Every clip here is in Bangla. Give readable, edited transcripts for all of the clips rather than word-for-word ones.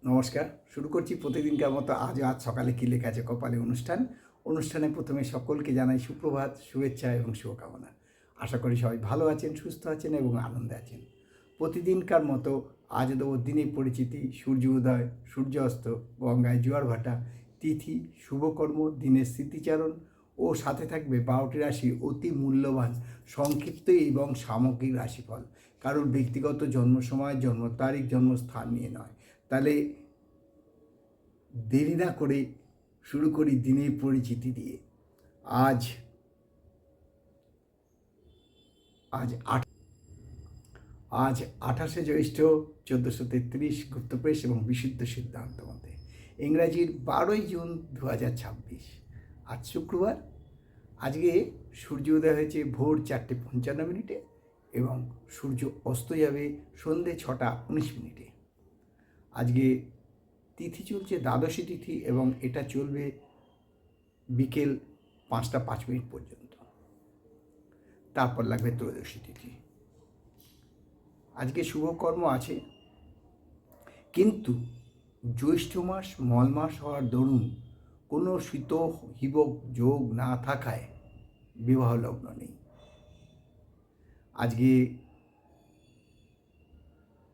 নমস্কার। শুরু করছি প্রতিদিনকার মতো আজ সকালে কী লেখা আছে কপালে অনুষ্ঠানে প্রথমে সকলকে জানাই সুপ্রভাত, শুভেচ্ছা এবং শুভকামনা। আশা করি সবাই ভালো আছেন, সুস্থ আছেন এবং আনন্দে আছেন। প্রতিদিনকার মতো আজ দেব দিনের পরিচিতি, সূর্য উদয়, সূর্য অস্ত, গঙ্গায় জোয়ার ভাটা, তিথি, শুভকর্ম, দিনের স্মৃতিচারণ ও সাথে থাকবে 12টি রাশি অতি মূল্যবান সংক্ষিপ্ত এবং সামগ্রিক রাশিফল। কারণ ব্যক্তিগত জন্ম সময়, জন্ম তারিখ, জন্মস্থান নিয়ে নয়। তাহলে দেরি না করে শুরু করি দিনের পরিচিতি দিয়ে। আজ আজ আজ 28শে জ্যৈষ্ঠ 1433 গুপ্তপ্রেস এবং বিশুদ্ধ সিদ্ধান্ত মতে ইংরাজির 12ই জুন 2026। আজ শুক্রবার। আজকে সূর্য উদয় হয়েছে ভোর 4:55 এবং সূর্য অস্ত যাবে সন্ধে 6:19। আজকে তিথি চলছে দ্বাদশী তিথি এবং এটা চলবে বিকেল 5:05 পর্যন্ত। তারপর লাগবে ত্রয়োদশী তিথি। আজকে শুভকর্ম আছে, কিন্তু জ্যৈষ্ঠ মাস মল মাস হওয়ার দরুন কোনো শীত হিবক যোগ না থাকায় বিবাহ লগ্ন নেই। আজকে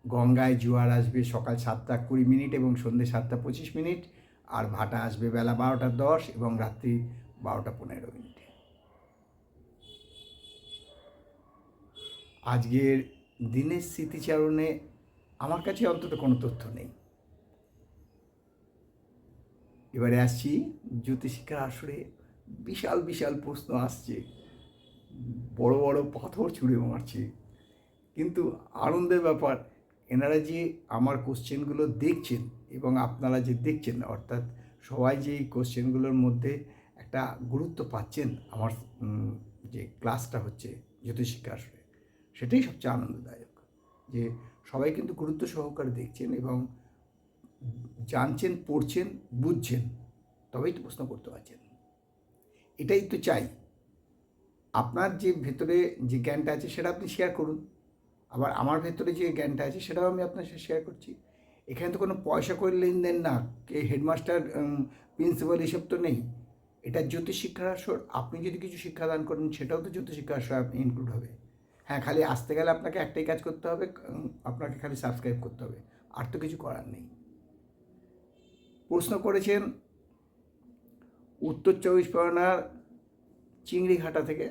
গঙ্গায় জোয়ার আসবে সকাল 7:20 এবং সন্ধ্যে 7:25, আর ভাটা আসবে বেলা 12:10 এবং রাত্রি 12:15। আজকের দিনের স্মৃতিচারণে আমার কাছে অন্তত কোনো তথ্য নেই। এবারে আসছি জ্যোতিষিক্ষার আসরে। বিশাল বিশাল প্রশ্ন আসছে, বড় বড় পাথর ছুঁড়ে মারছে, কিন্তু আনন্দের ব্যাপার এনারা যে আমার কোশ্চেনগুলো দেখছেন এবং আপনারা যে দেখছেন, অর্থাৎ সবাই যে এই কোশ্চেনগুলোর মধ্যে একটা গুরুত্ব পাচ্ছেন আমার যে ক্লাসটা হচ্ছে জ্যোতিষিক্ষা আসরে, সেটাই সবচেয়ে আনন্দদায়ক। যে সবাই কিন্তু গুরুত্ব সহকারে দেখছেন এবং জানছেন, পড়ছেন, বুঝছেন, তবেই তো প্রশ্ন করতে পারছেন। এটাই তো চাই। আপনার যে ভেতরে যে জ্ঞানটা আছে সেটা আপনি শেয়ার করুন, আবার আমার ভেতরে যে জ্ঞানটা আছে সেটাও আমি আপনার সাথে শেয়ার করছি। এখানে তো কোনো পয়সা করে লেনদেন না, কে হেডমাস্টার, প্রিন্সিপাল, এসব তো নেই। এটা জ্যোতিষশিক্ষার আসর। আপনি যদি কিছু শিক্ষাদান করেন সেটাও তো জ্যোতিষশিক্ষার আসর ইনক্লুড হবে। হ্যাঁ, খালি আসতে গেলে আপনাকে একটাই কাজ করতে হবে, আপনাকে খালি সাবস্ক্রাইব করতে হবে, আর তো কিছু করার নেই। প্রশ্ন করেছেন উত্তর 24 পরগনার চিংড়িঘাটা থেকে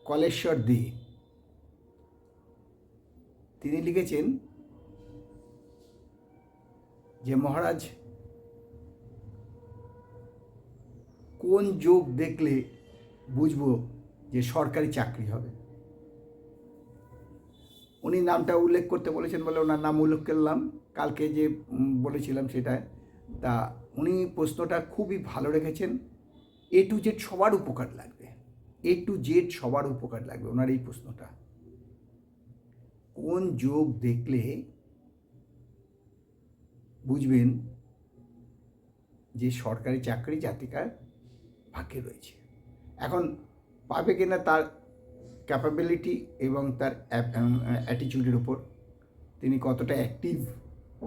কলেশ্বর দে। তিনি লিখেছেন যে মহারাজ, কোন যোগ দেখলে বুঝবো যে সরকারি চাকরি হবে? উনি নামটা উল্লেখ করতে বলেছেন বলে ওনার নাম উল্লেখ করলাম, কালকে যে বলেছিলাম সেটায়। তা উনি প্রশ্নটা খুবই ভালো রেখেছেন। A to Z সবার উপকার লাগবে, A to Z সবার উপকার লাগবে ওনার এই প্রশ্নটা। কোন যোগ দেখলে বুঝবেন যে সরকারি চাকরি জাতিকার ভাগ্যে রয়েছে? এখন পাবে কিনা তার ক্যাপাবিলিটি এবং তার অ্যাটিটিউডের উপর, তিনি কতটা অ্যাক্টিভ,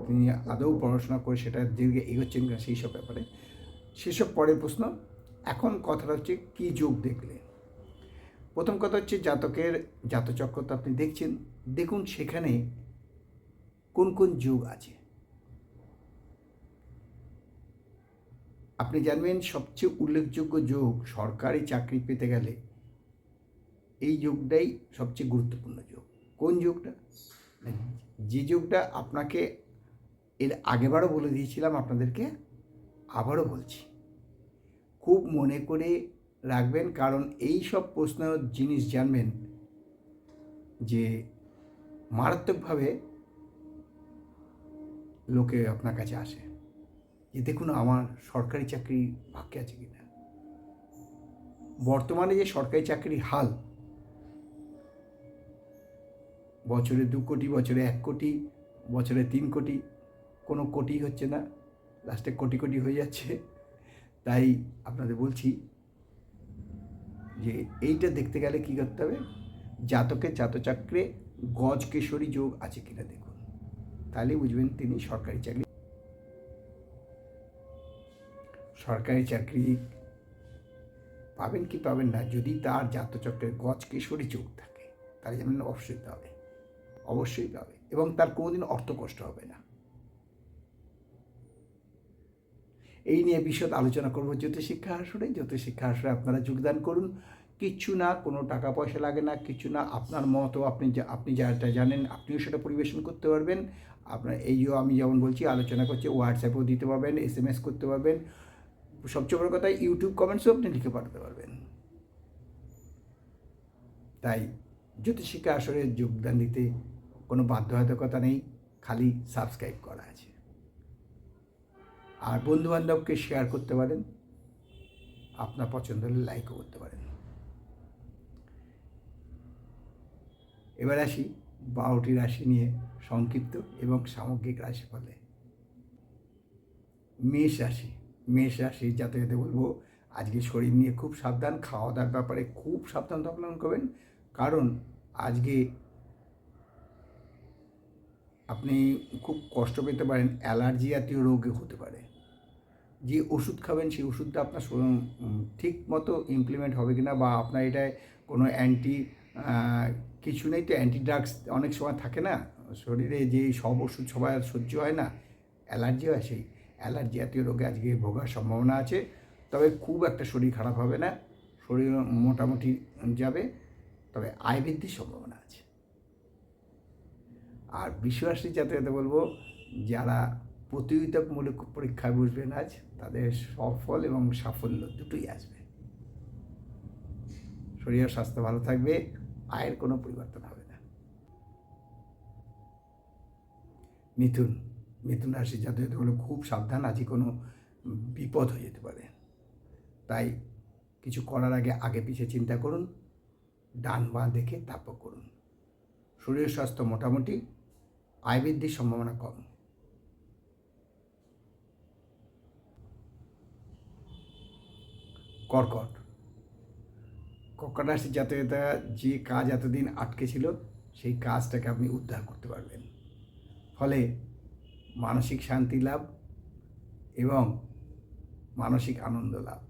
তিনি আদৌ পড়াশোনা করে সেটা দীর্ঘে এগোচ্ছেন কিনা সেই সব ব্যাপারে, সেসব পরের প্রশ্ন। এখন কথাটা হচ্ছে কী যোগ দেখলে। প্রথম কথা হচ্ছে জাতকের জাতচক্র তো আপনি দেখছেন, দেখুন সেখানে কোন কোন যোগ আছে। আপনি জানবেন সবচেয়ে উল্লেখযোগ্য যোগ সরকারি চাকরি পেতে গেলে এই যোগটাই সবচেয়ে গুরুত্বপূর্ণ যোগ। কোন যোগটা? যে যোগটা আপনাকে এর আগেবারও বলে দিয়েছিলাম আপনাদেরকে, আবারও বলছি, খুব মনে করে রাখবেন, কারণ এই সব প্রশ্ন জিনিস জানবেন যে মারাত্মকভাবে লোকে আপনার কাছে আসে যে দেখুন আমার সরকারি চাকরি ভাগ্যে আছে কিনা। বর্তমানে যে সরকারি চাকরির হাল, বছরে 2 কোটি, বছরে 1 কোটি, বছরে 3 কোটি, কোনো কোটি হচ্ছে না, লাস্টে কোটি কোটি হয়ে যাচ্ছে। তাই আপনাদের বলছি যে এইটা দেখতে গেলে কী করতে হবে, জাতকের জাতচক্রে গজকেশরী যোগ আছে কিনা দেখুন, তাহলে বুঝবেন তিনি সরকারি চাকরি পাবেন কি পাবেন না। যদি তার জাতচক্রের গজকেশরী যোগ থাকে তাহলে জানেন অবশ্যই পাবে, অবশ্যই পাবে, এবং তার কোনোদিন অর্থকষ্ট হবে না। এই নিয়ে বিশদ আলোচনা করবো জ্যোতিষশিক্ষা আসরে। জ্যোতিষশিক্ষা আসরে আপনারা যোগদান করুন, কিচ্ছু না, কোনো টাকা পয়সা লাগে না, কিছু না, আপনার মতো আপনি যাটা জানেন আপনিও সেটা পরিবেশন করতে পারবেন। আপনার আমি যেমন বলছি আলোচনা করছি, হোয়াটসঅ্যাপেও দিতে পারবেন, SMS করতে পারবেন, সবচেয়ে বড় কথা ইউটিউব কমেন্টসও আপনি লিখে পাঠাতে পারবেন। তাই জ্যোতিষশিক্ষা আসরে যোগদান দিতে কোনো বাধ্যবাধকতা নেই, খালি সাবস্ক্রাইব করা আছে। আর বন্ধুবান্ধবকে শেয়ার করতে পারেন, আপনার পছন্দ হলে লাইকও করতে পারেন। এবার আসি 12টি রাশি নিয়ে সংক্ষিপ্ত এবং সামগ্রিক রাশিফলে। মেষ রাশি জাতকদের বলবো আজকে শরীর নিয়ে খুব সাবধান, খাওয়া দাওয়ার ব্যাপারে খুব সাবধান অবলম্বন করবেন, কারণ আজকে আপনি খুব কষ্ট পেতে পারেন, অ্যালার্জি জাতীয় রোগ হতে পারে। যে ওষুধ খাবেন সেই ওষুধটা আপনার ঠিক মতো ইমপ্লিমেন্ট হবে কিনা, বা আপনার এটায় কোনো কিছু নেই তো, অ্যান্টি ড্রাগস অনেক সময় থাকে না শরীরে, যে সব ওষুধ সবাই সহ্য হয় না, অ্যালার্জি হয়, সেই অ্যালার্জি জাতীয় রোগে আজকে ভোগার সম্ভাবনা আছে। তবে খুব একটা শরীর খারাপ হবে না, শরীর মোটামুটি যাবে, তবে আয় বৃদ্ধির সম্ভাবনা আছে। আর বৃষরাশি জাতকদের বলবো যারা প্রতিযোগিতামূলক পরীক্ষায় বসবেন আজ, তাদের সফল এবং সাফল্য দুটোই আসবে। শরীর স্বাস্থ্য ভালো থাকবে, আয়ের কোনো পরিবর্তন হবে না। মিথুন রাশি জাতকদের বলে খুব সাবধান, আজকে কোনো বিপদ হয়ে যেতে পারে। তাই কিছু করার আগে পিছিয়ে চিন্তা করুন, ডান বাঁ দেখে তারপর করুন। শরীর স্বাস্থ্য মোটামুটি, আয় বৃদ্ধির সম্ভাবনা কম। কর্কট রাশির জাতকরা যে কাজ এতদিন আটকে ছিল সেই কাজটাকে আপনি উদ্ধার করতে পারবেন, ফলে মানসিক শান্তি লাভ এবং মানসিক আনন্দ লাভ।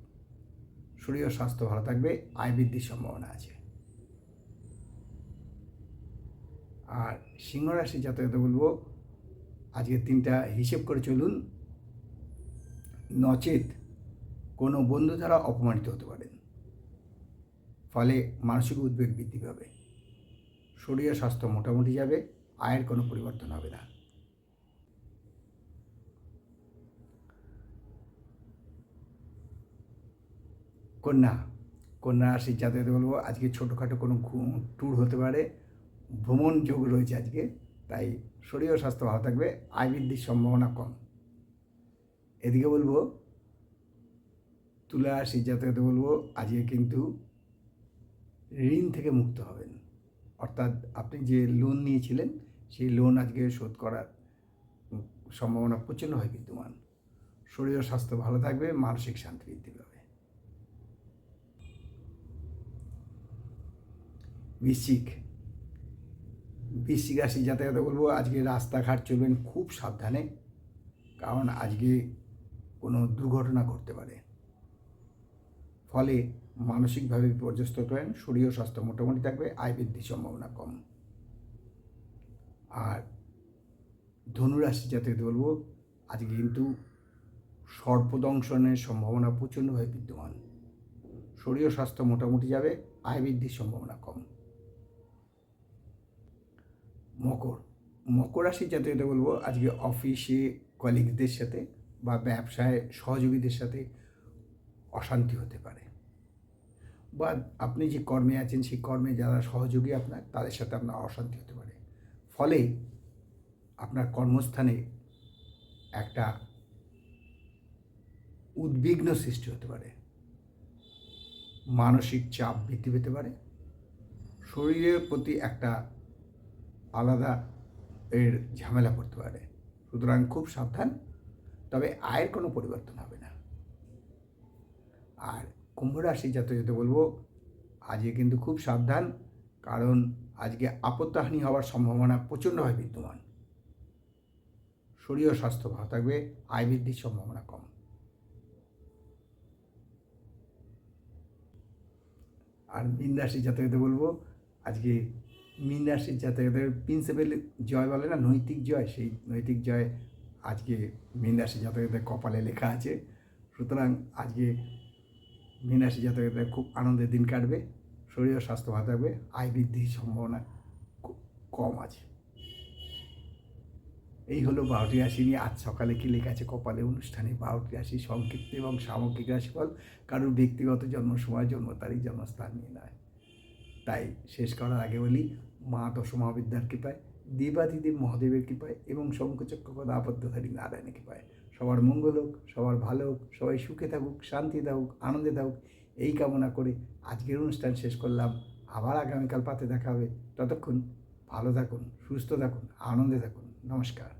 শরীর ও স্বাস্থ্য ভালো থাকবে, আয় বৃদ্ধির সম্ভাবনা আছে। আর সিংহ রাশির জাতকদের বলবো আজকে 3টা হিসেব করে চলুন, নচেত কোনো বন্ধু দ্বারা অপমানিত হতে পারেন, ফলে মানসিক উদ্বেগ বৃদ্ধি পাবে। শরীর স্বাস্থ্য মোটামুটি যাবে, আয়ের কোনো পরিবর্তন হবে না। কন্যা রাশির জাতকদের বলবো আজকে ছোটোখাটো কোনো ট্যুর হতে পারে, ভ্রমণ যোগ রয়েছে আজকে, তাই শরীর ও স্বাস্থ্য ভালো থাকবে, আয় বৃদ্ধির সম্ভাবনা কম। এদিকে বলবো তুলা রাশির জাতকদের বলবো আজকে কিন্তু ঋণ থেকে মুক্ত হবেন, অর্থাৎ আপনি যে লোন নিয়েছিলেন সেই লোন আজকে শোধ করার সম্ভাবনা প্রচণ্ডভাবে বিদ্যমান। শরীর ও স্বাস্থ্য ভালো থাকবে, মানসিক শান্তি বৃদ্ধি পাবে। বৃশ্চিক রাশি যাতায়াতে বলবো আজকে রাস্তাঘাট চলবেন খুব সাবধানে, কারণ আজকে কোনো দুর্ঘটনা ঘটতে পারে, ফলে মানসিকভাবে বিপর্যস্ত করেন। শরীর ও স্বাস্থ্য মোটামুটি থাকবে, আয় বৃদ্ধির সম্ভাবনা কম। আর ধনুরাশি জাতকদের বলবো আজকে কিন্তু সর্পদংশনের সম্ভাবনা প্রচণ্ডভাবে বিদ্যমান। শরীর ও স্বাস্থ্য মোটামুটি যাবে, আয় বৃদ্ধির সম্ভাবনা কম। মকর রাশি জাতকদের বলবো আজকে অফিসে কলিগদের সাথে বা ব্যবসায় সহযোগীদের সাথে অশান্তি হতে পারে, বা আপনি যে কর্মে আছেন সেই কর্মে যারা সহযোগী আপনার তাদের সাথে আপনার অশান্তি হতে পারে, ফলে আপনার কর্মস্থানে একটা উদ্বিগ্ন সৃষ্টি হতে পারে, মানসিক চাপ বৃদ্ধি পেতে পারে, শরীরের প্রতি একটা আলাদা ঝামেলা পড়তে পারে। সুতরাং খুব সাবধান, তবে আয়ের কোনো পরিবর্তন হবে না। আর কুম্ভ রাশি জাতক বলবো আজকে কিন্তু খুব সাবধান, কারণ আজকে আপত্তিহানি হওয়ার সম্ভাবনা প্রচণ্ডভাবে বিদ্যমান। শরীর ও স্বাস্থ্য ভালো থাকবে, আয় বৃদ্ধির সম্ভাবনা কম। আর মীন রাশির জাতকদের বলবো, আজকে মীন রাশির জাতকদের প্রিন্সিপাল জয় বলে না, নৈতিক জয়, সেই নৈতিক জয় আজকে মীন রাশির জাতকদের কপালে লেখা আছে। সুতরাং আজকে মীন রাশির জাতকদের খুব আনন্দের দিন কাটবে, শরীর ও স্বাস্থ্য ভালো থাকবে, আয় বৃদ্ধির সম্ভাবনা কম আছে। এই হলো 12টি রাশি নিয়ে আজ সকালে কি লেখা আছে কপালে অনুষ্ঠানে 12টি রাশি সংক্ষিপ্ত এবং সামগ্রিক রাশিফল, কারোর ব্যক্তিগত জন্ম সময়, জন্ম তারিখ, জন্মস্থান নিয়ে নয়। তাই শেষ করার আগে বলি, মা দশমহাবিদ্যার কৃপায়, দেবাদিদেব মহাদেবের কৃপায় এবং শঙ্খচক্র গদা আবদ্ধধারী নারায়ণের কৃপায় সবার মঙ্গল হোক, সবার ভালো হোক, সবাই সুখে থাকুক, শান্তি থাকুক, আনন্দে থাকুক, এই কামনা করে আজকের অনুষ্ঠান শেষ করলাম। আবার আগামীকাল পাতে দেখা হবে। ততক্ষণ ভালো থাকুন, সুস্থ থাকুন, আনন্দে থাকুন। নমস্কার।